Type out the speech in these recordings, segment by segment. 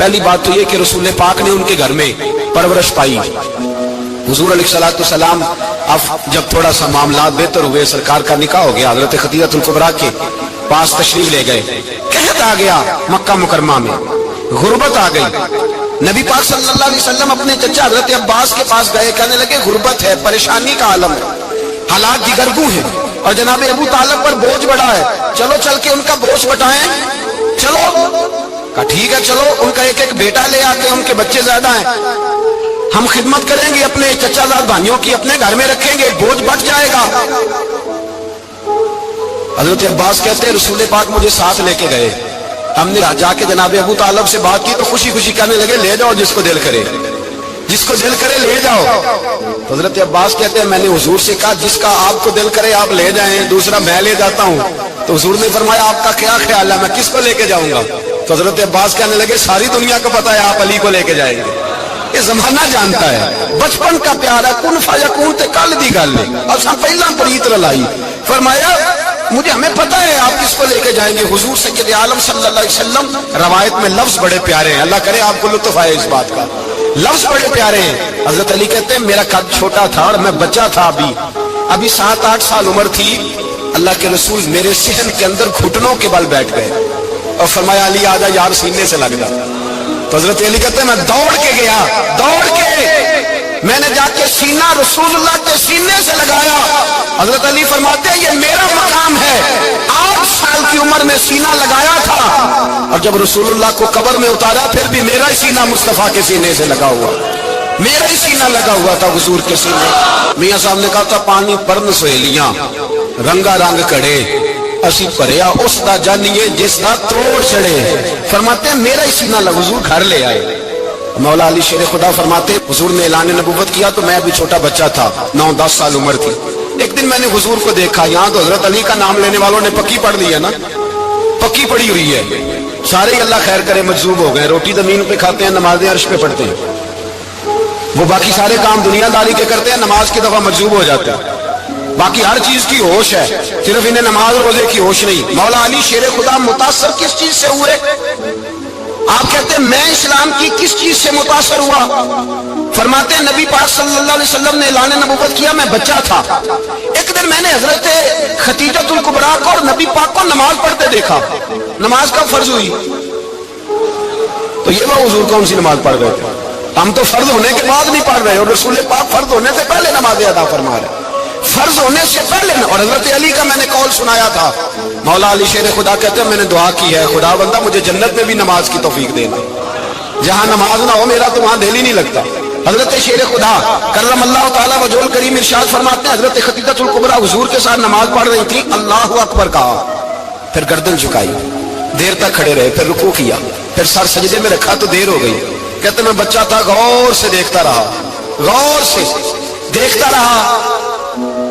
پہلی بات تو یہ کہ رسول پاک نے ان کے گھر میں پرورش پائی. حضور علیہ السلام اب جب تھوڑا سا معاملات بہتر ہوئے، سرکار کا نکاح ہو گیا، حضرت خدیجہ الکبریٰ کے پاس تشریف لے گئے. قحط آ گیا مکہ مکرمہ میں، غربت آ گئی. نبی پاک صلی اللہ علیہ وسلم اپنے چچا حضرت عباس کے پاس گئے، کہنے لگے غربت ہے، پریشانی کا عالم ہے، حالات جگرگوں ہیں اور جناب ابو طالب پر بوجھ بڑا ہے، چلو چل کے ان کا بوجھ بٹائیں. چلو کہا ٹھیک ہے، چلو ان کا ایک ایک بیٹا لے آتے ہیں، ان کے بچے زیادہ ہیں، ہم خدمت کریں گے اپنے چچا زاد بھائیوں کی، اپنے گھر میں رکھیں گے، بوجھ بٹ جائے گا. حضرت عباس کہتے ہیں رسول پاک مجھے ساتھ لے کے گئے. ہم نے جا کے جناب ابو طالب سے بات کی تو خوشی خوشی کہنے لگے لے جاؤ جس کو دل کرے، جس کو دل کرے لے جاؤ. تو حضرت عباس کہتے ہیں میں نے حضور سے کہا جس کا آپ کو دل کرے آپ لے جائیں، دوسرا میں لے جاتا ہوں. تو حضور نے فرمایا آپ کا کیا خیال ہے، میں کس کو لے کے جاؤں گا؟ تو حضرت عباس کہنے لگے ساری دنیا کو پتا ہے آپ علی کو لے کے جائیں گے، یہ زمانہ جانتا ہے، بچپن کا پیار ہے، کن فیکون تے کل دی گل ہے اور سب پہلا پریت رلائی. فرمایا مجھے ہمیں پتہ ہے آپ کس کو لے کے جائیں گے. حضور سید عالم صلی اللہ علیہ وسلم روایت میں لفظ بڑے پیارے ہیں، اللہ کرے آپ کو لطف آئے اس بات کا، لفظ بڑے پیارے ہیں. حضرت علی کہتے ہیں میرا قد چھوٹا تھا اور میں بچہ تھا، ابھی 7-8 سال عمر تھی. اللہ کے رسول میرے صحن کے اندر گھٹنوں کے بل بیٹھ گئے اور فرمایا علی آجا یار سینے سے لگ جا. تو حضرت علی کہتے ہیں میں دوڑ کے گیا، دوڑ کے میں نے جا کے سینہ رسول اللہ کے سینے سے لگایا. حضرت علی فرماتے ہیں یہ میرا مقام ہے، 8 سال کی عمر میں سینہ لگایا تھا اور جب رسول اللہ کو قبر میں اتارا پھر بھی میرا ہی سینہ مصطفیٰ کے سینے سے لگا ہوا، میرا ہی سینہ لگا ہوا تھا حضور کے سینے. میاں صاحب نے کہا تھا پانی پرن سہیلیاں رنگا رنگ کڑے اسی پریا اس دا جانیے جس دا توڑ چڑے. فرماتے ہیں میرا ہی سینہ لگا، حضور گھر لے آئے. مولا علی شیر خدا فرماتے حضور نے اعلان نبوت کیا تو میں ابھی چھوٹا بچہ تھا، 9-10 سال عمر تھی. ایک دن میں نے حضور کو دیکھا، یہاں تو حضرت علی کا نام لینے والوں نے پکی پڑھ لی ہے نا، پکی پڑی ہوئی ہے، سارے ہی اللہ خیر کرے مجذوب ہو گئے، روٹی زمین پہ کھاتے ہیں، نمازیں عرش پہ پڑھتے ہیں. وہ باقی سارے کام دنیا داری کے کرتے ہیں، نماز کی دفعہ مجذوب ہو جاتے ہیں، باقی ہر چیز کی ہوش ہے، صرف انہیں نماز روزے کی ہوش نہیں. مولا علی شیر خدا متاثر کس چیز سے ہوئے؟ آپ کہتے ہیں میں اسلام کی کس چیز سے متاثر ہوا؟ فرماتے ہیں نبی پاک صلی اللہ علیہ وسلم نے اعلان نبوت کیا، میں بچہ تھا. ایک دن میں نے حضرت خدیجہ الکبریٰ کو اور نبی پاک کو نماز پڑھتے دیکھا. نماز کب فرض ہوئی؟ تو یہ وہ حضور کون سی نماز پڑھ رہے تھے؟ ہم تو فرض ہونے کے بعد نہیں پڑھ رہے اور رسول پاک فرض ہونے سے پہلے نماز ادا فرما رہے، فرض ہونے سے پہلے. اور حضرت علی کا میں نے قول سنایا تھا. مولا علی شیر خدا کہتے ہیں میں نے دعا کی ہے خدا بندہ مجھے جنت میں بھی نماز کی توفیق دے دے، جہاں نماز نہ ہو میرا تو وہاں دل ہی نہیں لگتا. حضرت شیر خدا کرم اللہ تعالیٰ وجہ الکریم ارشاد فرماتے ہیں حضرت خدیجہ الکبریٰ حضور کے ساتھ نماز پڑھ رہی تھی، اللہ اکبر کہا، پھر گردن جھکائی، دیر تک کھڑے رہے، پھر رکوع کیا، پھر سر سجدے میں رکھا تو دیر ہو گئی. کہتے میں بچہ تھا، غور سے دیکھتا رہا، غور سے دیکھتا رہا.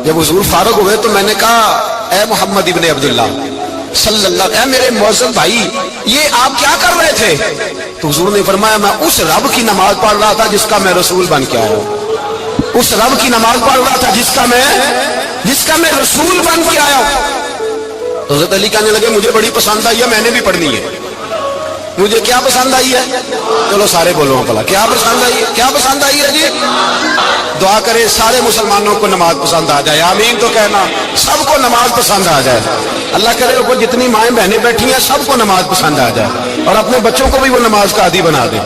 جب حضور فارغ ہوئے تو میں نے کہا اے محمد ابن عبداللہ صلی اللہ، اے میرے معزز بھائی یہ آپ کیا کر رہے تھے؟ تو حضور نے فرمایا میں اس رب کی نماز پڑھ رہا تھا جس کا میں رسول بن کے آیا ہوں، اس رب کی نماز پڑھ رہا تھا جس کا میں رسول بن کے آیا ہوں. تو حضرت علی کہنے لگے مجھے بڑی پسند آئی ہے، میں نے بھی پڑھنی ہے. مجھے کیا پسند آئی ہے؟ چلو سارے بولو پلا کیا پسند آئی ہے؟ کیا پسند آئی ہے جی؟ دعا کرے سارے مسلمانوں کو نماز پسند آ جائے، آمین تو کہنا، سب کو نماز پسند آ جائے. اللہ کرے وہ جتنی مائیں بہنیں بیٹھی ہیں سب کو نماز پسند آ جائے اور اپنے بچوں کو بھی وہ نماز کا عادی بنا دے.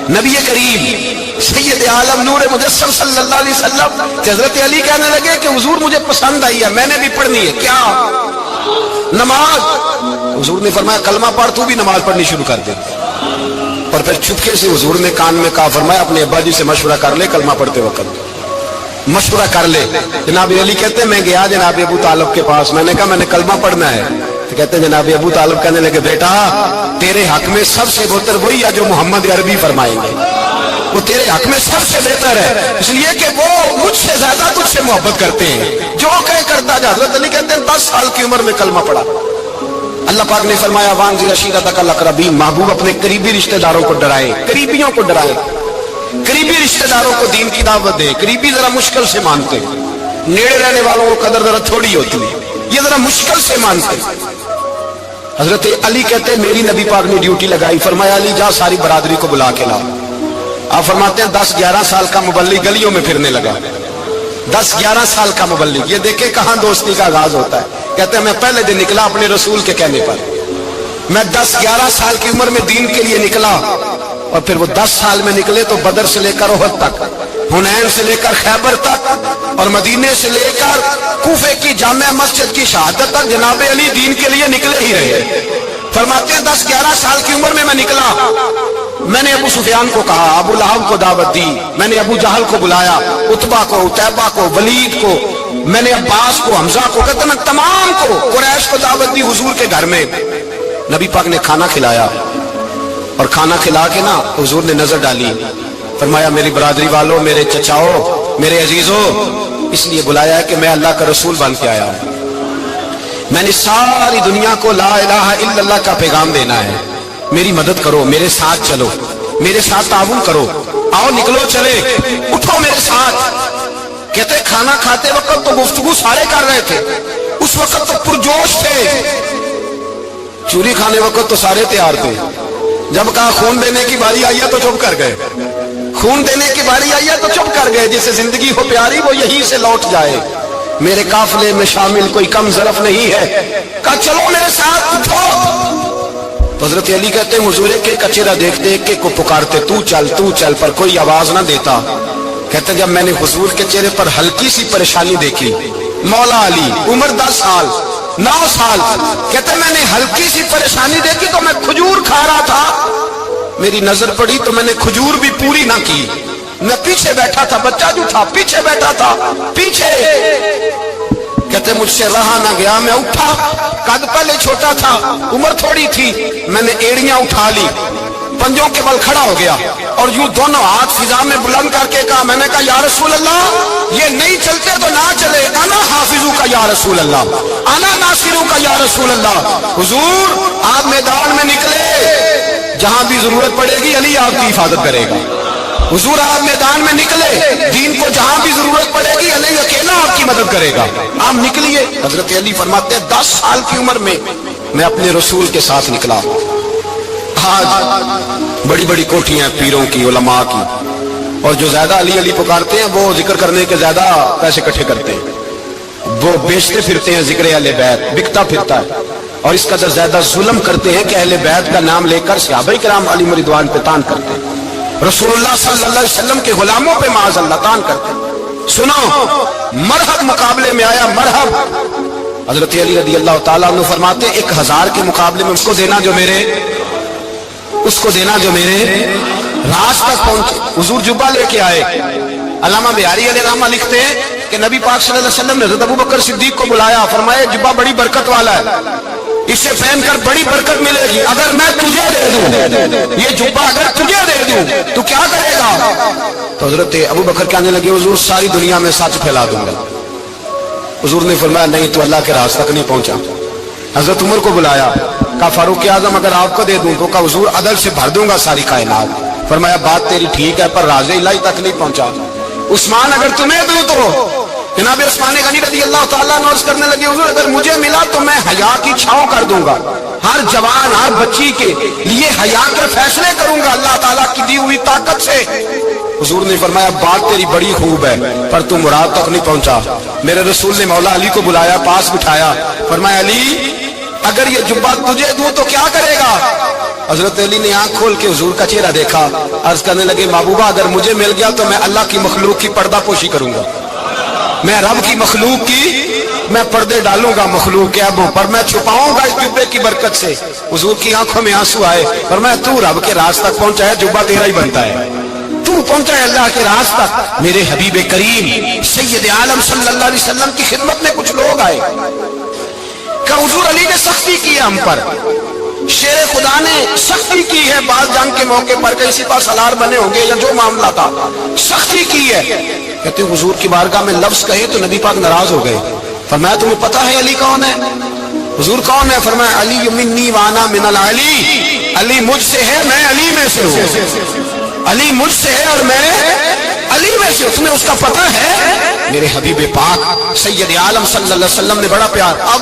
نبی کریم سید عالم نور مجسم صلی اللہ علیہ وسلم حضرت علی کہنے لگے کہ حضور مجھے پسند آئی ہے، میں نے بھی پڑھنی ہے. کیا؟ نماز. حضور نے فرمایا کلمہ پڑھ، تو بھی نماز پڑھنی شروع کر دے. اور پھر چپکے سے حضور نے کان میں کہا، فرمایا اپنے ابا جی سے مشورہ کر لے کلمہ پڑھتے وقت، مشورہ کر لے. جناب علی کہتے ہیں میں گیا جناب ابو طالب کے پاس، میں نے کہا میں نے کلمہ پڑھنا ہے. تو کہتے ہیں جناب ابو طالب کہنے لگے بیٹا تیرے حق میں سب سے بہتر وہی ہے جو محمد عربی فرمائیں گے، وہ تیرے حق میں سب سے بہتر ہے، اس لیے کہ وہ مجھ سے زیادہ تجھ سے محبت کرتے ہیں، جو کہے کرتا جا. حضرت علی کہتے ہیں 10 سال کی عمر میں کلمہ پڑھا. اللہ پاک نے فرمایا وانذر عشیرتک الاقربین، محبوب اپنے قریبی رشتہ داروں کو ڈرائے، قریبیوں کو ڈرائے، قریبی رشتہ داروں کو دین کی دعوت دے. قریبی ذرا مشکل سے مانتے، نیڑے رہنے والوں کو قدر ذرا تھوڑی ہوتی ہے، یہ ذرا مشکل سے مانتے. حضرت علی کہتے ہیں میری نبی پاک نے ڈیوٹی لگائی، فرمایا علی جا ساری برادری کو بلا کے لا۔ آپ فرماتے ہیں 10-11 سال کا مبلغ گلیوں میں پھرنے لگا، 10-11 سال کا مبلغ۔ یہ دیکھیں کہاں دوستی کا آغاز ہوتا ہے۔ کہتے ہیں میں پہلے دن نکلا اپنے رسول کے کہنے پر، میں 10-11 سال کی عمر میں دین کے لیے نکلا، اور پھر وہ 10 سال میں نکلے تو بدر سے لے کر احد تک، حنین سے لے کر خیبر تک، اور مدینے سے لے کر کوفے کی جامع مسجد کی شہادت تک جناب علی دین کے لیے نکلے ہی رہے۔ فرماتے ہیں 10-11 سال کی عمر میں نکلا، میں نے ابو سفیان کو کہا، ابو لہب کو دعوت دی، میں نے ابو جہل کو بلایا، عتبہ کو، عتیبہ کو، ولید کو، میں نے عباس کو، حمزہ کو، کہتے ہیں تمام کو، قریش کو دعوت دی حضور کے گھر میں۔ نبی پاک نے کھانا کھلایا، اور کھانا کھلا کے نا حضور نے نظر ڈالی، فرمایا میری برادری والوں، میرے چچاؤ، میرے عزیزوں، اس لیے بلایا ہے کہ میں اللہ کا رسول بن کے آیا ہوں، میں نے ساری دنیا کو لا الہ الا اللہ کا پیغام دینا ہے، میری مدد کرو، میرے ساتھ چلو، میرے ساتھ تعاون کرو، آؤ نکلو چلے، اٹھو میرے ساتھ۔ کہتے کھانا کھاتے وقت تو گفتگو سارے کر رہے تھے، اس وقت تو پرجوش تھے، چوری کھانے وقت تو سارے تیار تھے، جب کہا خون دینے کی باری آئی ہے تو چپ کر گئے، خون دینے کی باری آئی ہے تو چپ کر گئے، جسے زندگی ہو پیاری وہ یہیں سے لوٹ جائے، میرے قافلے میں شامل کوئی کم ظرف نہیں ہے، کہا چلو میرے ساتھ اٹھو۔ حضرت علی کہتے ہیں حضور کے کچیرا دیکھ دیکھ کے کو پکارتے تو چل پر کوئی آواز نہ دیتا۔ کہتے جب میں نے حضور کے چہرے پر ہلکی سی پریشانی دیکھی، مولا علی عمر 10 سال 9 سال، کہتے میں نے ہلکی سی پریشانی دیکھی تو میں کھجور کھا رہا تھا، میری نظر پڑی تو میں نے کھجور بھی پوری نہ کی، میں پیچھے بیٹھا تھا، بچہ جو تھا پیچھے بیٹھا تھا، پیچھے۔ کہتے مجھ سے رہا نہ گیا، میں اٹھا، قد پہلے چھوٹا تھا، عمر تھوڑی تھی، میں نے ایڑیاں اٹھا لی، پنجوں کے بل کھڑا ہو گیا، اور یوں دونوں ہاتھ فضا میں بلند کر کے کہا، میں نے کہا یا رسول اللہ یہ نہیں چلتے تو نہ چلے، انا حافظو کا یا رسول اللہ، انا ناصرو کا یا رسول اللہ۔ حضور آپ میدان میں نکلے، جہاں بھی ضرورت پڑے گی علی آپ کی حفاظت کرے گا۔ حضور آپ میدان میں نکلے، دین کو جہاں بھی ضرورت پڑے گی علی اکیلا آپ کی مدد کرے گا، آپ نکلیے۔ حضرت علی فرماتے ہیں 10 سال کی عمر میں اپنے رسول کے ساتھ نکلا۔ آج بڑی بڑی کوٹھیاں پیروں کی، علماء کی، اور جو زیادہ علی علی پکارتے ہیں وہ ذکر کرنے کے زیادہ پیسے اکٹھے کرتے ہیں، وہ بیچتے پھرتے ہیں ذکر اہل بیت، بکتا پھرتا ہے، اور اس قدر زیادہ ظلم کرتے ہیں کہ اہل بیت کا نام لے کر صحابہ کرام علی رضوان پہ تان کرتے ہیں، رسول اللہ صلی اللہ علیہ وسلم کے غلاموں پہ معاذ اللہ تان کرتے ہیں۔ سنو مرحب مقابلے میں آیا، مرحب۔ حضرت علی رضی اللہ تعالیٰ عنہ فرماتے ہیں 1000 کے مقابلے میں اس کو دینا جو میرے راز تک پہنچے۔ حضور جبہ لے کے آئے، علامہ بہاری علیہ رحمہ لکھتے ہیں کہ نبی پاک صلی اللہ علیہ وسلم نے حضرت ابو بکر صدیق کو بلایا، فرمایا جبہ بڑی برکت والا ہے، اسے پہن کر بڑی برکت ملے گی، اگر میں تجھے دے دوں یہ جبہ، اگر تجھے دے دوں تو کیا کرے گا؟ تو حضرت ابو بکر کہنے لگے حضور ساری دنیا میں سچ پھیلا دوں گا۔ حضور نے فرمایا نہیں تو اللہ کے راز تک نہیں پہنچا۔ حضرت عمر کو بلایا، کہا فاروق اعظم اگر آپ کو دے دوں تو کہا حضور عدل سے بھر دوں گا ساری کائنات۔ فرمایا بات تیری ٹھیک ہے پر راز الہی تک نہیں پہنچا۔ عثمان اگر تمہیں دوں تو جناب عثمان غنی رضی اللہ تعالیٰ عنہ عرض کرنے لگے حضور اگر مجھے ملا تو میں حیا کی چھاؤں کر دوں گا، ہر جوان ہر بچی کے لیے حیا کے فیصلے کروں گا اللہ تعالیٰ کی دی ہوئی طاقت سے۔ حضور نے فرمایا بات تیری بڑی خوب ہے پر تم مراد تک نہیں پہنچا۔ میرے رسول نے مولا علی کو بلایا، پاس بٹھایا، فرمایا علی اگر یہ جبہ تجھے دوں تو کیا کرے گا؟ حضرت علی نے آنکھ کھول کے حضور کا چہرہ دیکھا، عرض کرنے لگے محبوبہ اگر مجھے مل گیا تو میں اللہ کی مخلوق کی پردہ پوشی کروں گا، میں رب کی مخلوق کی میں پردے ڈالوں گا مخلوق کے عیبوں پر، میں چھپاؤں گا اس جبے کی برکت سے۔ حضور کی آنکھوں میں آنسو آئے، فرمایا تو رب کے راز تک پہنچا ہے، جبہ تیرا ہی بنتا ہے، تو پہنچا ہے اللہ کے راز تک۔ میرے حبیب کریم سید عالم صلی اللہ علیہ وسلم کی خدمت میں کچھ لوگ آئے کہ حضور علی نے سختی کی ہے ہم پر، شیر خدا نے سختی کی ہے، بعض جنگ کے موقع پر کسی پاس سالار بنے ہوں گے یا جو معاملہ تھا سختی کی ہے۔ کہتے حضور کی بارگاہ میں لفظ کہے تو نبی پاک ناراض ہو گئے۔ فرمایا تمہیں پتا ہے علی کون ہے؟ حضور کون ہے؟ فرمایا علی منی وانا من العلی، علی مجھ سے ہے میں علی میں سے ہوں، علی مجھ سے ہے اور میں علی میں سے ہوں، تمہیں اس کا پتہ ہے؟ میرے حبیب پاک سید عالم صلی اللہ علیہ وسلم نے بڑا پیار، اب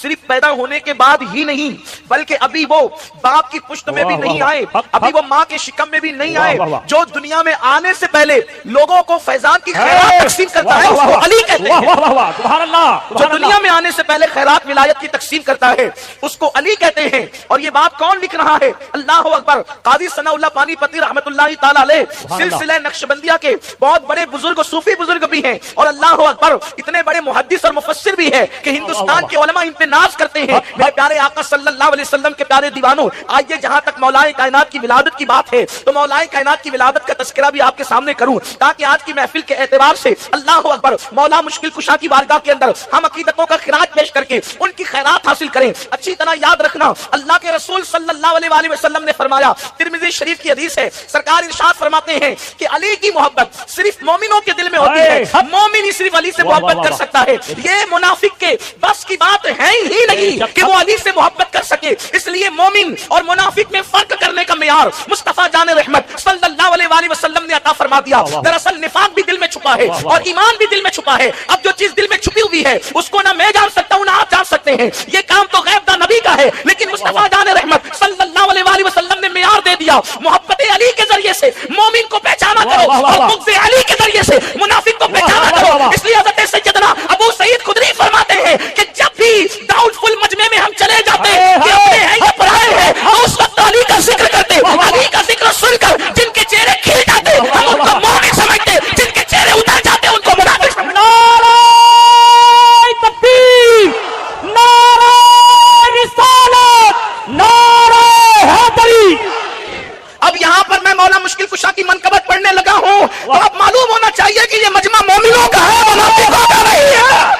صرف پیدا ہونے کے بعد ہی نہیں بلکہ ابھی وہ باپ کی پشت میں بھی نہیں آئے, ابھی وہ ماں کے شکم میں بھی نہیں آئے, جو دنیا میں آنے سے پہلے لوگوں کو فیضان کی خیرات تقسیم کرتا ہے اس کو علی کہتے ہیں. سبحان اللہ. جو دنیا میں آنے سے پہلے خیرات ولایت کی تقسیم کرتا ہے اس کو علی کہتے ہیں. اور یہ بات کون لکھ رہا ہے؟ اللہ اکبر. قاضی ثناء اللہ پانی پتی رحمت اللہ تعالی علیہ سلسلہ نقشبندیہ کے بہت بڑے بزرگ صوفی بزرگ بھی ہیں, اور اللہ اکبر اتنے بڑے محدث اور مفسر بھی ہیں کہ ہندوستان کے علماء ان پہ ناز کرتے ہیں. میرے پیارے آقا صلی اللہ علیہ وسلم کے پیارے دیوانوں, آئیے جہاں تک مولا کائنات کی ولادت کی بات ہے تو مولا کائنات کی ولادت کا تذکرہ بھی آپ کے سامنے کروں تاکہ آج کی محفل کے اعتبار سے اللہ اکبر مولا مشکل کشا کی بارگاہ کے اندر ہم عقیدتوں کا خراج پیش کر کے ان کی خیرات حاصل کریں. اچھی طرح یاد رکھنا, اللہ کے رسول صلی اللہ علیہ وآلہ وسلم نے فرمایا, ترمذی شریف کی حدیث ہے, سرکار ارشاد فرماتے ہیں کہ علی کی محبت صرف مومنوں کے دل میں ہوتی ہے, مومن ہی صرف علی سے محبت کر سکتا ہے. یہ منافق کے بس کی بات ہے ہی نہیں کہ وہ علی سے محبت کر سکے. اس لیے مومن اور منافق میں فرق کرنے کا معیار مصطفیٰ جان رحمت صلی اللہ علیہ وآلہ وسلم نے عطا فرما دیا. دراصل نفاق بھی دل میں چھپا ہے اور ایمان بھی دل میں چھپا ہے. اب جو چیز دل میں چھپی ہوئی ہے اس کو نہ میں جان سکتا ہوں نہ آپ جان سکتے ہیں. یہ کام تو غیب دا نبی کا ہے, لیکن مصطفیٰ جان رحمت صلی اللہ علیہ وآلہ وسلم نے معیار دے دیا. محبت علی کے ذریعے سے مومن کو پہچانا کرو اور بغض علی کے ذریعے سے منافق کو پہچانا کرو. اس لیے حضرت سیدنا ابو سعید خدری فرماتے ہیں کہ جب بھی داؤد فل مجمع میں ہم چلے جاتے کہ اپنے ہیں یا پرائے ہیں تو اس وقت علی کا ذکر کرتے, علی کا ذکر سن کر جن کے چہرے کھل جاتے ہم ان کو مومن سمجھتے, جن کے چہرے اتر جاتے ان کو منافق سمجھتے. نعرہ تکبیر, نعرہ رسالت, نعرہ حیدری. اب یہاں پر میں مولا مشکل کشا کی منقبت پڑھنے لگا ہوں تو اب معلوم ہونا چاہیے کہ یہ مجمع مومنوں کا ہے, منافقوں کا نہیں ہے.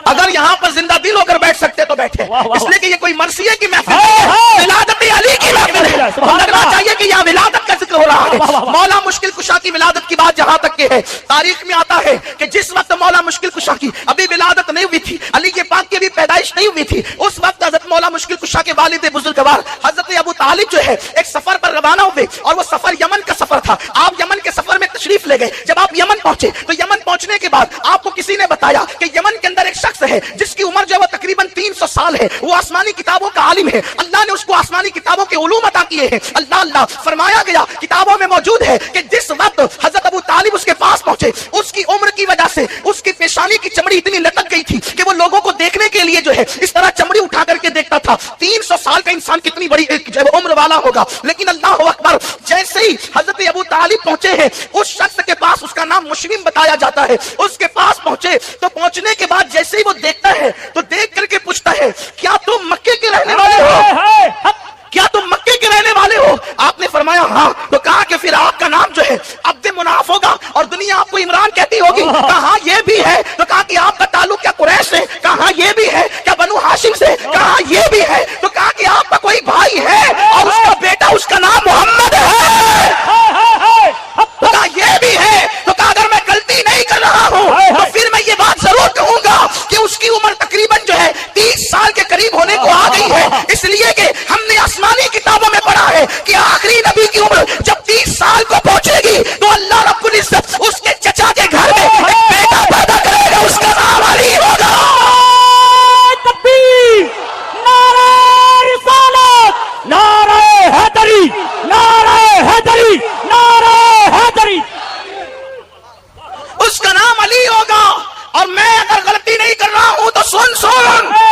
اگر یہاں پر زندہ دل ہو کر بیٹھ سکتے تو بیٹھے, اس لیے کہ یہ کوئی مرثیے کی محفل ہے, ولادت علی کی محفل ہے. لگنا چاہیے کہ یہاں ولادت کا ذکر ہو رہا ہے. مولا مشکل کشا کی ولادت کی بات جہاں تک کہ ہے, تاریخ میں آتا ہے کہ جس وقت مولا مشکل کشا کی ابھی ولادت نہیں ہوئی تھی, علی کے پاک کی ابھی پیدائش نہیں ہوئی تھی, اس وقت حضرت مولا مشکل کشا کے والد بزرگوار حضرت ابو طالب جو ہے ایک سفر پر روانہ ہوئے, اور وہ سفر یمن کا سفر تھا. آپ یمن کے سفر میں تشریف لے گئے. جب آپ یمن پہنچے تو یمن پہنچنے کے بعد آپ کو کسی نے بتایا کہ یمن کے اندر ایک شخص ہے جس کی عمر جو ہے وہ تقریباً 300 سال ہے, وہ آسمانی کتابوں کا عالم ہے. اللہ نے اس کو آسمانی کتابوں کے علوم عطا کیے ہیں. اللہ اللہ فرمایا گیا کتابوں میں موجود ہے کہ جس وقت حضرت ابو طالب اس کے پاس پہنچے, اس کی عمر کی وجہ سے اس کی پیشانی کی چمڑی اتنی لٹک گئی تھی کہ وہ لوگوں کو دیکھنے کے لیے جو ہے اس طرح چمڑی اٹھا کر کے دیکھتا تھا. 300 سال کا انسان کتنی بڑی عمر والا ہوگا. لیکن اللہ اکبر, جیسے ہی حضرت ابو طالب پہنچے ہیں اس شخص کے پاس, اس کا نام مشرم بتایا جاتا ہے, اس کے پاس پہنچے تو پہنچنے کے بعد جیسے ہی وہ دیکھتا ہے تو دیکھ کر کے پوچھتا ہے کیا تم مکے کے رہنے والے ہو, کیا تم مکے کے رہنے والے ہو؟ آپ نے فرمایا ہاں. تو کہا کہ پھر آپ کا نام جو ہے عبد مناف ہوگا اور دنیا آپ کو عمران کہتی ہوگی. کہا یہ بھی ہے. تو کہا کہ آپ کا تعلق کیا قریش سے؟ کہا یہ بھی ہے. کیا بنو ہاشم سے؟ کہا یہ بھی ہے. تو کہا کہ آپ کا کوئی بھائی ہے اور اس کا بیٹا, اس کا نام محمد ہے. تو کہا یہ بھی ہے. تو کہا اگر میں غلطی نہیں کر رہا ہوں تو پھر میں یہ بات ضرور کہوں گا کہ اس کی عمر تقریباً جو ہے 30 سال کے قریب ہونے کو آ گئی ہے, اس لیے کہ ہم نے آسمانی کتابوں میں پڑھا ہے کہ آخری نبی کی عمر جب 30 سال کو پہنچے گی تو اللہ رب العزت اس کے چچا کے گھر میں ایک بیٹا پیدا کرے گا, اس کا نام علی ہوگا. تکبیر, نعرہ رسالت, نعرہ حیدری, نعرہ حیدری, نعرہ حیدری. اس کا نام علی ہوگا. اور میں اگر غلطی نہیں کر رہا ہوں تو سن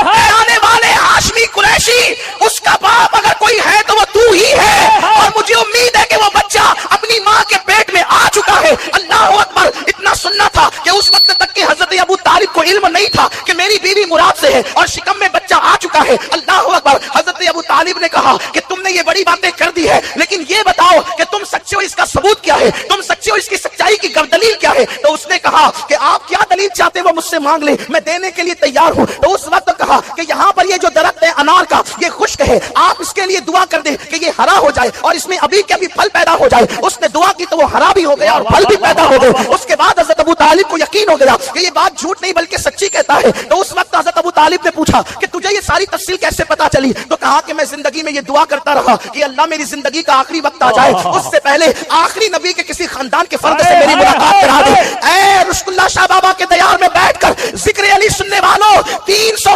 آنے والے ہاشمی قریشی, اس کا باپ اگر کوئی ہے تو وہ تو ہی ہے, اور مجھے امید ہے کہ وہ بچہ اپنی ماں کے پیٹ میں آ چکا ہے. اللہ اکبر. اتنا سننا تھا کہ اس وقت تک کہ حضرت ابو طالب کو علم نہیں تھا کہ میری بیوی مراد سے ہے اور شکم میں بچہ آ چکا ہے. اللہ اکبر. حضرت ابو طالب نے کہا کہ تم نے یہ بڑی باتیں کر دی ہے, لیکن یہ بتاؤ کہ تم سچے ہو, اس کا ثبوت کیا ہے, تم سچے ہو, اس کی سچائی کی دلیل کیا ہے. تو اس نے کہا کہ آپ کیا دلیل چاہتے وہ مجھ سے مانگ لیں, میں دینے کے لیے تیار ہوں. تو اس وقت کہا کہ یہاں پر یہ جو درخت ہے انار کا, یہ خشک ہے, آپ اس کے لیے دعا کر دیں کہ یہ ہرا ہو جائے اور اس میں ابھی کے ابھی پھل پیدا ہو جائے. اس نے دعا کی تو وہ ہرا بھی ہو گیا اور پھل بھی پیدا ہو گئے. اس کے بعد حضرت ابو طالب کو یقین ہو گیا کہ یہ بات جھوٹ نہیں بلکہ سچی کہتا ہے. تو اس وقت حضرت ابو طالب نے پوچھا کہ تجھے یہ ساری تفصیل کیسے پتا چلی؟ تو کہا کہ میں زندگی میں یہ دعا کرتا رہا کہ اللہ میری زندگی کا آخری وقت آ جائے, اس سے پہلے آخری نبی کے کسی خاندان کے فرد سے میری ملاقات کرا دے. اے رشد اللہ شاہ بابا کے دیار میں بیٹھ کر ذکر علی سننے والوں, 300